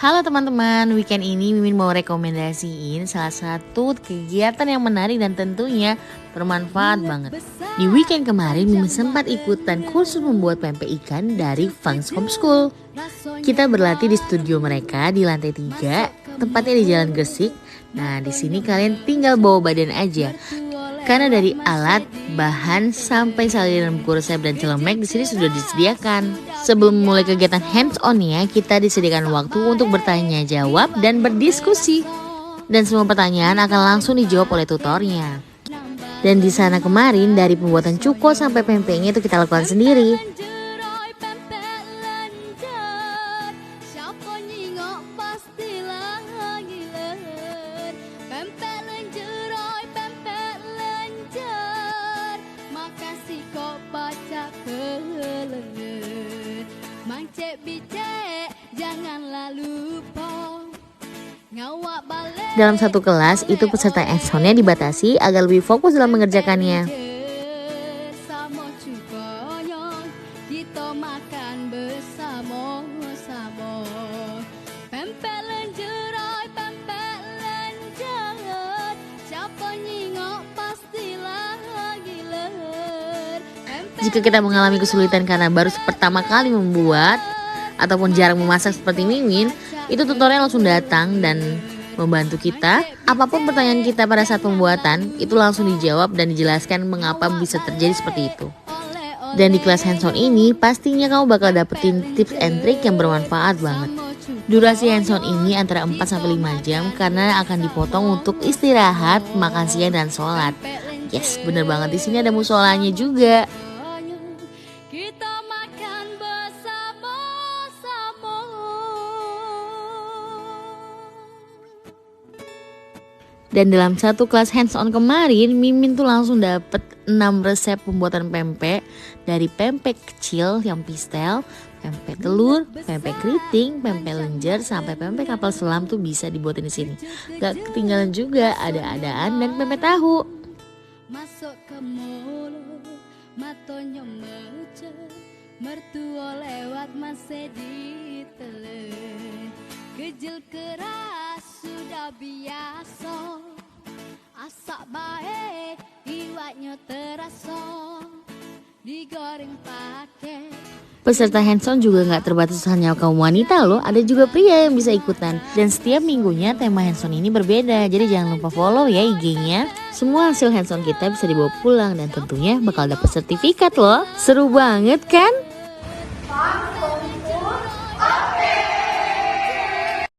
Halo teman-teman, weekend ini Mimin mau rekomendasiin salah satu kegiatan yang menarik dan tentunya bermanfaat banget. Di weekend kemarin Mimin sempat ikutan kursus membuat pempek ikan dari Funks Homeschool. Kita berlatih di studio mereka di lantai 3, tempatnya di Jalan Gresik. Nah, di sini kalian tinggal bawa badan aja. Karena dari alat, bahan, sampai salinan buku resep dan celemek di sini sudah disediakan. Sebelum mulai kegiatan hands-on-nya, kita disediakan waktu untuk bertanya jawab dan berdiskusi. Dan semua pertanyaan akan langsung dijawab oleh tutornya. Dan di sana kemarin dari pembuatan cuko sampai pempeknya itu kita lakukan sendiri. Dalam satu kelas itu peserta hands-on-nya dibatasi agar lebih fokus dalam mengerjakannya. Jika kita mengalami kesulitan karena baru pertama kali membuat ataupun jarang memasak seperti Mimin, itu tutorial langsung datang dan membantu kita. Apapun pertanyaan kita pada saat pembuatan, itu langsung dijawab dan dijelaskan mengapa bisa terjadi seperti itu. Dan di kelas hands-on ini, pastinya kamu bakal dapetin tips and trick yang bermanfaat banget. Durasi hands-on ini antara 4-5 jam karena akan dipotong untuk istirahat, makan siang, dan sholat. Yes, bener banget, di sini ada musolanya juga. Dan dalam satu kelas hands-on kemarin, Mimin tuh langsung dapet 6 resep pembuatan pempek. Dari pempek kecil yang pistel, pempek telur, pempek keriting, pempek lenjer, sampai pempek kapal selam tuh bisa dibuatin di sini. Gak ketinggalan juga ada adaan dan pempek tahu. Masuk ke mulut, matonyo mece, mertua lewat masih ditelan. Kejel keras sudah biasa, asak bae iwaknya terasa, digoreng pakai. Peserta hands-on juga gak terbatas hanya kaum wanita loh, ada juga pria yang bisa ikutan. Dan setiap minggunya tema hands-on ini berbeda, jadi jangan lupa follow ya IG-nya. Semua hasil hands-on kita bisa dibawa pulang dan tentunya bakal dapet sertifikat loh. Seru banget kan?